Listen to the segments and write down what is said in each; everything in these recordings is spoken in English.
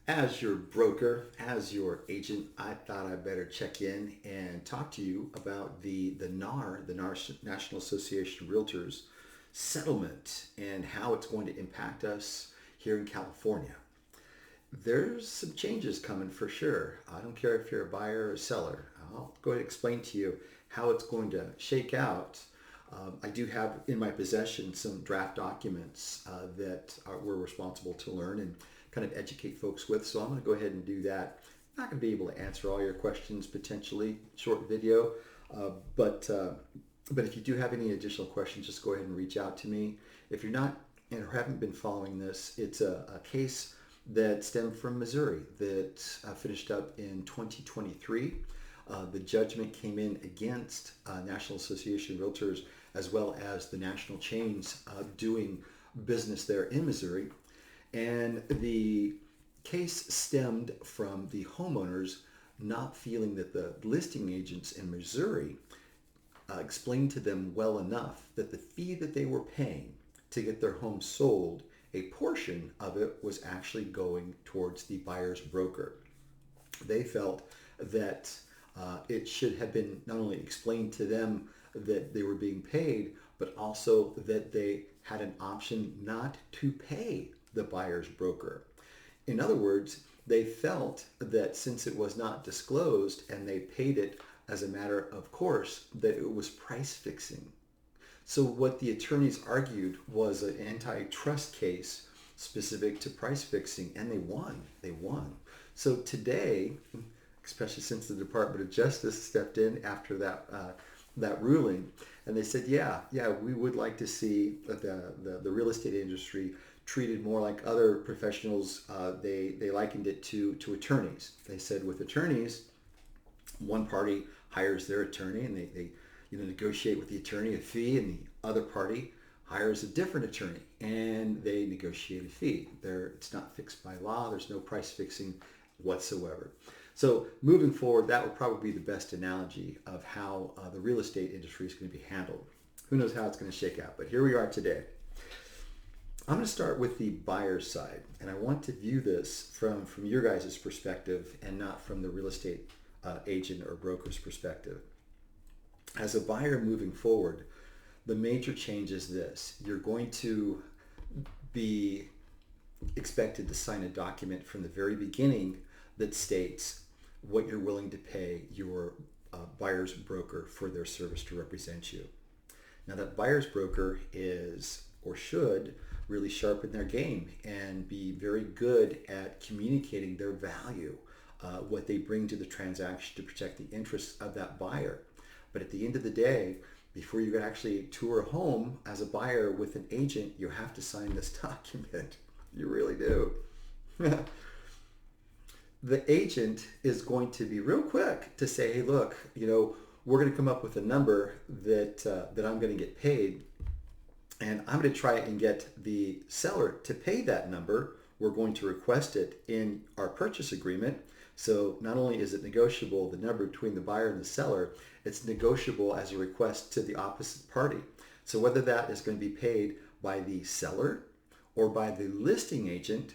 As your broker, as your agent, I thought I'd better check in and talk to you about the NAR, the NAR National Association of Realtors settlement and how it's going to impact us here in California. There's some changes coming for sure. I don't care if you're a buyer or a seller. I'll go ahead and explain to you how it's going to shake out. I do have in my possession some draft documents we're responsible to learn and kind of educate folks with. So I'm going to go ahead and do that. I'm not going to be able to answer all your questions potentially, short video, uh, but uh, but if you do have any additional questions, just go ahead and reach out to me. If you're not and or haven't been following this, it's a case that stemmed from Missouri that finished up in 2023. The judgment came in against National Association of Realtors as well as the national chains doing business there in Missouri. And the case stemmed from the homeowners not feeling that the listing agents in Missouri explained to them well enough that the fee that they were paying to get their home sold, a portion of it was actually going towards the buyer's broker. They felt that it should have been not only explained to them that they were being paid, but also that they had an option not to pay the buyer's broker. In other words, they felt that since it was not disclosed and they paid it as a matter of course, that it was price fixing. So what the attorneys argued was an antitrust case specific to price fixing, and they won. They won. So today, especially since the Department of Justice stepped in after that ruling, and they said, yeah, we would like to see the real estate industry treated more like other professionals. They likened it to attorneys. They said with attorneys, one party hires their attorney and they negotiate with the attorney a fee, and the other party hires a different attorney and they negotiate a fee. It's not fixed by law. There's no price fixing whatsoever. So moving forward, that would probably be the best analogy of how the real estate industry is going to be handled. Who knows how it's going to shake out, but here we are today. I'm going to start with the buyer's side, and I want to view this from your guys' perspective and not from the real estate agent or broker's perspective. As a buyer moving forward, the major change is this. You're going to be expected to sign a document from the very beginning that states what you're willing to pay your buyer's broker for their service to represent you. Now that buyer's broker is or should really sharpen their game and be very good at communicating their value, what they bring to the transaction to protect the interests of that buyer. But at the end of the day, before you can actually tour a home as a buyer with an agent, you have to sign this document. You really do. The agent is going to be real quick to say, hey, look, we're going to come up with a number that I'm going to get paid, and I'm going to try and get the seller to pay that number. We're going to request it in our purchase agreement. So not only is it negotiable, the number between the buyer and the seller, it's negotiable as a request to the opposite party. So whether that is going to be paid by the seller or by the listing agent,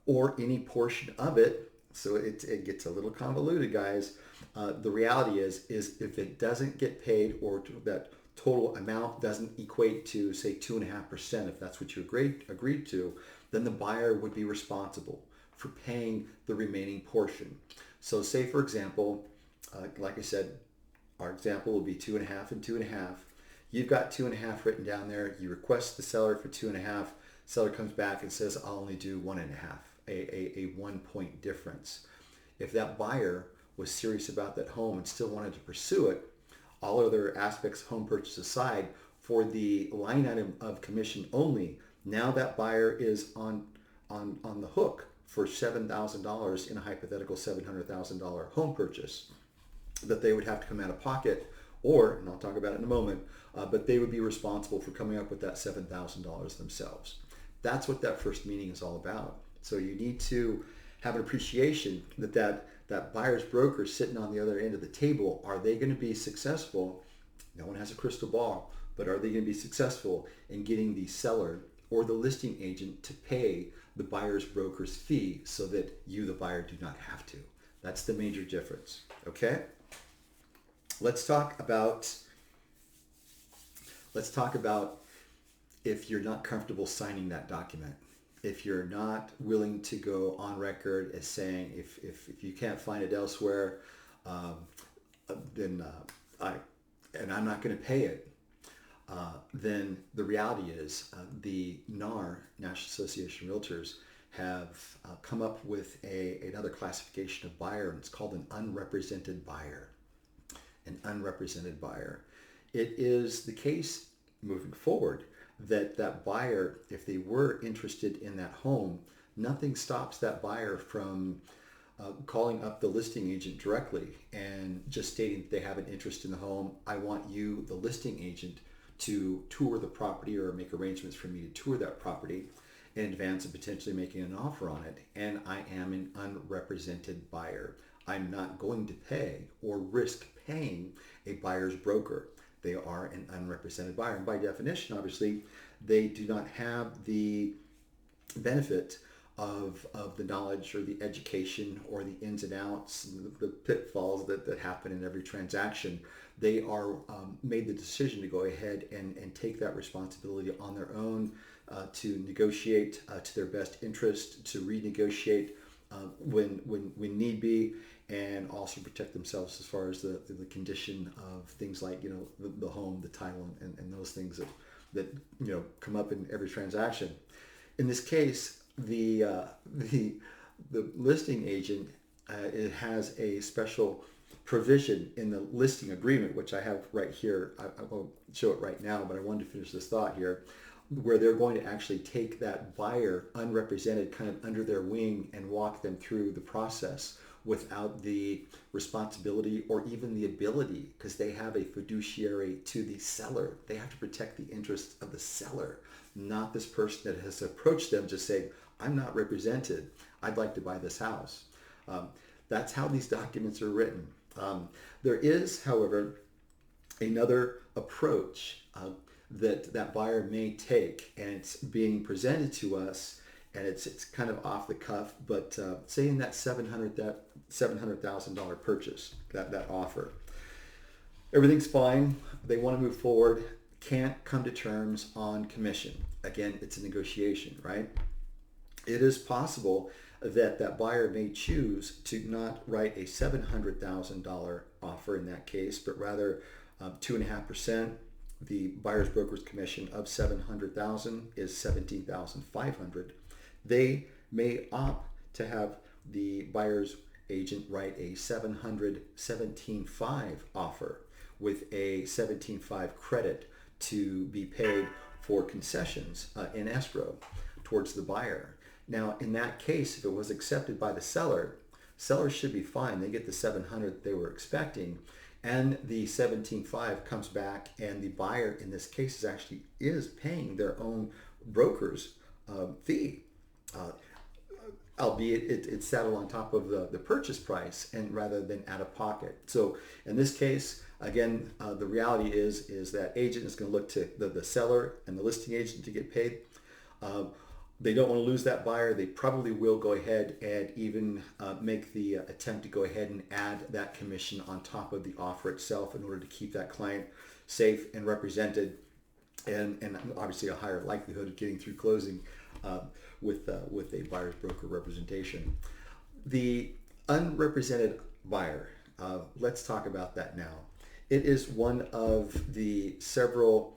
or any portion of it, so it gets a little convoluted, guys. The reality is if it doesn't get paid, or that total amount doesn't equate to, say, 2.5%, if that's what you agreed to, then the buyer would be responsible for paying the remaining portion. So say, for example, like I said, our example will be 2.5 and 2.5. You've got 2.5 written down there. You request the seller for 2.5. Seller comes back and says, I'll only do 1.5, a 1 point difference. If that buyer was serious about that home and still wanted to pursue it, all other aspects of home purchase aside, for the line item of commission only, now that buyer is on the hook for $7,000 in a hypothetical $700,000 home purchase that they would have to come out of pocket, or, and I'll talk about it in a moment, but they would be responsible for coming up with that $7,000 themselves. That's what that first meeting is all about. So you need to have an appreciation that buyer's broker sitting on the other end of the table, are they going to be successful? No one has a crystal ball, but are they going to be successful in getting the seller or the listing agent to pay the buyer's broker's fee so that you, the buyer, do not have to. That's the major difference. Okay? Let's talk about if you're not comfortable signing that document. If you're not willing to go on record as saying if you can't find it elsewhere, then I'm not going to pay it. Then the reality is the N.A.R, National Association of Realtors, have come up with another classification of buyer, and it's called an unrepresented buyer. An unrepresented buyer. It is the case moving forward that buyer, if they were interested in that home, nothing stops that buyer from calling up the listing agent directly and just stating that they have an interest in the home. I want you, the listing agent, to tour the property or make arrangements for me to tour that property in advance of potentially making an offer on it. And I am an unrepresented buyer. I'm not going to pay or risk paying a buyer's broker. They are an unrepresented buyer. And by definition, obviously, they do not have the benefit of the knowledge or the education or the ins and outs, the pitfalls that happen in every transaction. They are made the decision to go ahead and take that responsibility on their own to negotiate to their best interest, to renegotiate when need be, and also protect themselves as far as the condition of things like the home, the title, and those things that come up in every transaction. In this case, the listing agent it has a special provision in the listing agreement, which I have right here. I won't show it right now, but I wanted to finish this thought here, where they're going to actually take that buyer unrepresented kind of under their wing and walk them through the process without the responsibility or even the ability, because they have a fiduciary to the seller. They have to protect the interests of the seller, not this person that has approached them just saying, I'm not represented. I'd like to buy this house. That's how these documents are written. There is, however, another approach that buyer may take, and it's being presented to us, and it's kind of off the cuff, but say in that $700,000 purchase, that offer, everything's fine. They want to move forward, can't come to terms on commission. Again, it's a negotiation, right? It is possible that buyer may choose to not write a $700,000 offer in that case, but rather 2.5%. The buyer's broker's commission of $700,000 is $17,500. They may opt to have the buyer's agent write a $717,500 offer with a $17,500 credit to be paid for concessions in escrow towards the buyer. Now, in that case, if it was accepted by the seller should be fine. They get the $700,000 that they were expecting, and the $17,500 comes back, and the buyer in this case is paying their own broker's fee, albeit it's saddled on top of the purchase price and rather than out of pocket. So in this case, again, the reality is that agent is going to look to the seller and the listing agent to get paid. They don't want to lose that buyer. They probably will go ahead and even make the attempt to go ahead and add that commission on top of the offer itself in order to keep that client safe and represented, and obviously a higher likelihood of getting through closing with a buyer's broker representation. The unrepresented buyer, let's talk about that now. It is one of the several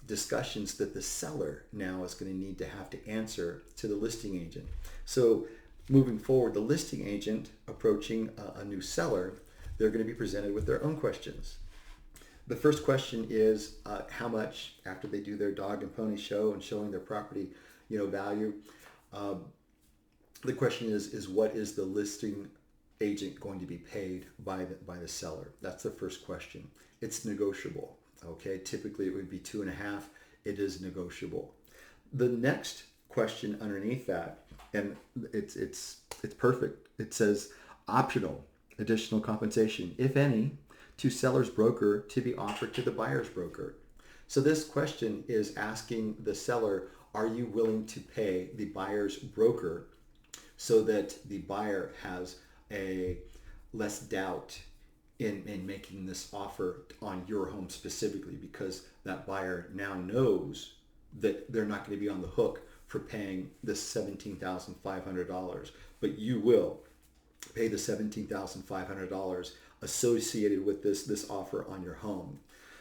discussions that the seller now is going to need to have to answer to the listing agent. So moving forward, the listing agent approaching a new seller, they're going to be presented with their own questions. The first question is how much, after they do their dog and pony show and showing their property value, the question is what is the listing agent going to be paid by the seller? That's the first question. It's negotiable. Okay, typically it would be 2.5. It is negotiable. The next question underneath that, and it's perfect. It says optional additional compensation, if any, to seller's broker to be offered to the buyer's broker. So this question is asking the seller, are you willing to pay the buyer's broker so that the buyer has a less doubt in making this offer on your home specifically, because that buyer now knows that they're not going to be on the hook for paying this $17,500, but you will pay the $17,500 associated with this offer on your home.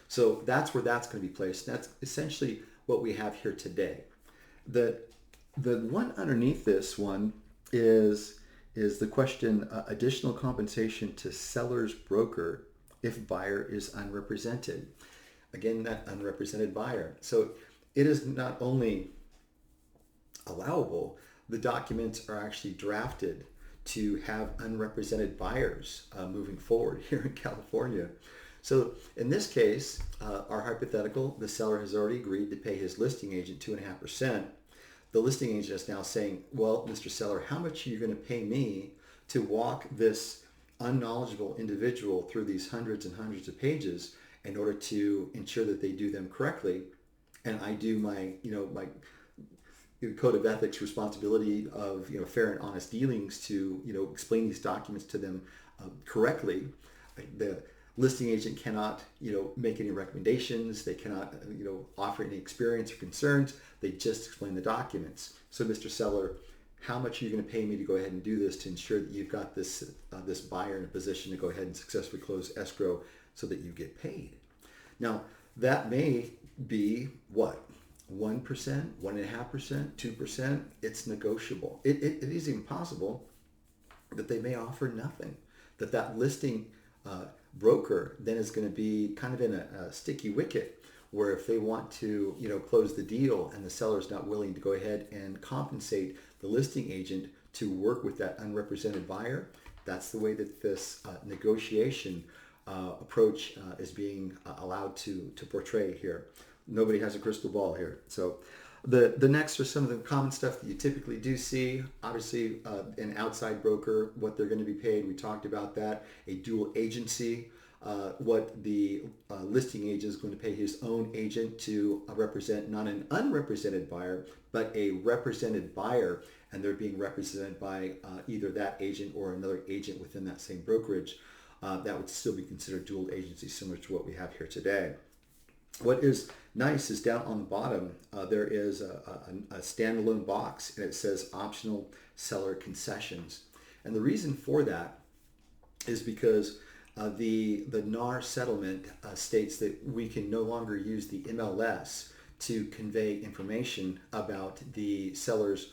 So that's where that's going to be placed. That's essentially what we have here today. The one underneath this one is the question, additional compensation to seller's broker if buyer is unrepresented. Again, that unrepresented buyer. So it is not only allowable, the documents are actually drafted to have unrepresented buyers moving forward here in California. So in this case, our hypothetical, the seller has already agreed to pay his listing agent 2.5%. The listing agent is now saying, well, Mr. Seller, how much are you going to pay me to walk this unknowledgeable individual through these hundreds and hundreds of pages in order to ensure that they do them correctly? And I do my code of ethics responsibility of fair and honest dealings to explain these documents to them correctly. The listing agent cannot make any recommendations. They cannot offer any experience or concerns. They just explain the documents. So Mr. Seller, how much are you going to pay me to go ahead and do this to ensure that you've got this buyer in a position to go ahead and successfully close escrow so that you get paid? Now that may be what? 1%, 1.5%, 2%, it's negotiable. It is even possible that they may offer nothing, that listing broker then is going to be kind of in a sticky wicket where if they want to close the deal and the seller is not willing to go ahead and compensate the listing agent to work with that unrepresented buyer, that's the way that this negotiation approach is being allowed to portray here. Nobody has a crystal ball here. So the next are some of the common stuff that you typically do see. Obviously, an outside broker, what they're going to be paid. We talked about that. A dual agency, what the listing agent is going to pay his own agent to represent not an unrepresented buyer, but a represented buyer, and they're being represented by either that agent or another agent within that same brokerage. That would still be considered dual agency, similar to what we have here today. What is nice is down on the bottom, there is a standalone box, and it says optional seller concessions. And the reason for that is because the N.A.R settlement states that we can no longer use the MLS to convey information about the seller's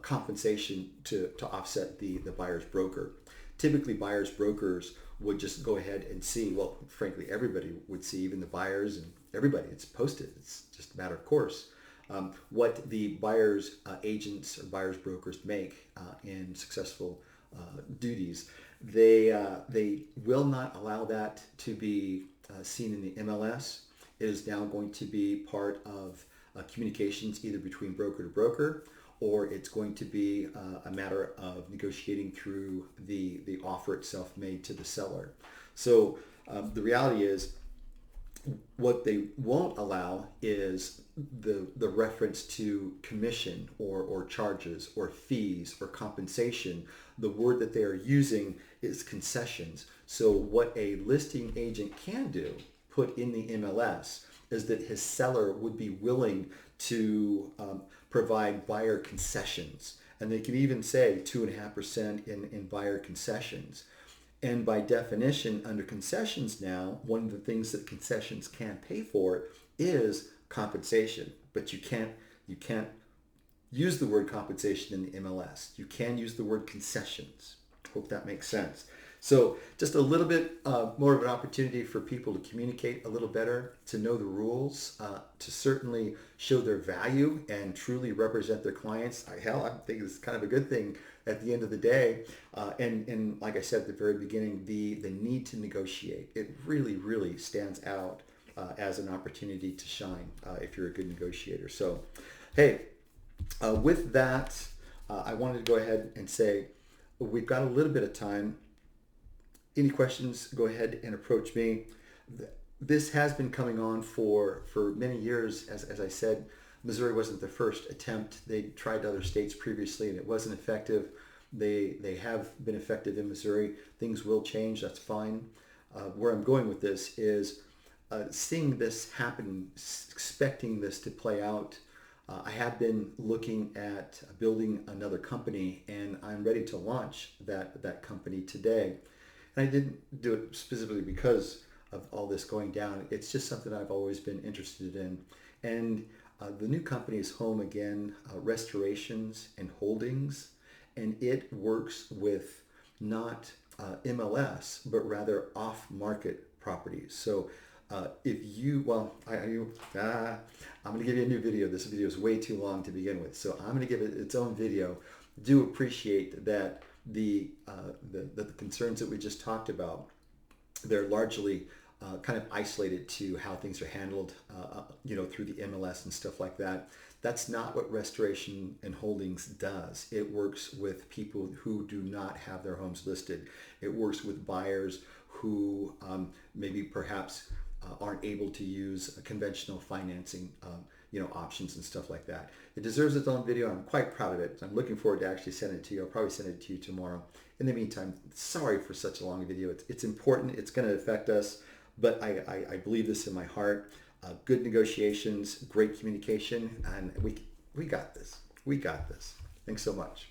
compensation to offset the buyer's broker. Typically, buyer's brokers would just go ahead and see, well, frankly, everybody would see, even the buyers and everybody. It's posted. It's just a matter of course. What the buyer's agents or buyer's brokers make in successful duties, they will not allow that to be seen in the MLS. It is now going to be part of communications either between broker to broker, or it's going to be a matter of negotiating through the offer itself made to the seller. So the reality is, what they won't allow is the reference to commission or charges or fees or compensation. The word that they are using is concessions. So what a listing agent can do, put in the MLS, is that his seller would be willing to provide buyer concessions. And they can even say 2.5% in buyer concessions. And by definition, under concessions now, one of the things that concessions can't pay for is compensation. But you can't use the word compensation in the MLS. You can use the word concessions. Hope that makes sense. So just a little bit more of an opportunity for people to communicate a little better, to know the rules, to certainly show their value and truly represent their clients. Hell, I think it's kind of a good thing at the end of the day. And like I said at the very beginning, the need to negotiate, it really, really stands out as an opportunity to shine if you're a good negotiator. So, hey, with that, I wanted to go ahead and say we've got a little bit of time. Any questions, go ahead and approach me. This has been coming on for many years, as I said. Missouri wasn't the first attempt. They tried other states previously and it wasn't effective. They have been effective in Missouri. Things will change. That's fine. Where I'm going with this is seeing this happen, expecting this to play out. I have been looking at building another company, and I'm ready to launch that company today. And I didn't do it specifically because of all this going down. It's just something I've always been interested in. And the new company is Home Again Restorations and Holdings, and it works with not MLS, but rather off-market properties. So if you, well, I'm going to give you a new video. This video is way too long to begin with, so I'm going to give it its own video. Do appreciate that the concerns that we just talked about, they're largely kind of isolated to how things are handled, through the MLS and stuff like that. That's not what Restoration and Holdings does. It works with people who do not have their homes listed. It works with buyers who maybe perhaps aren't able to use conventional financing options and stuff like that. It deserves its own video. I'm quite proud of it. I'm looking forward to actually sending it to you. I'll probably send it to you tomorrow. In the meantime, sorry for such a long video. It's important. It's going to affect us, but I believe this in my heart. Good negotiations, great communication, and we got this. We got this. Thanks so much.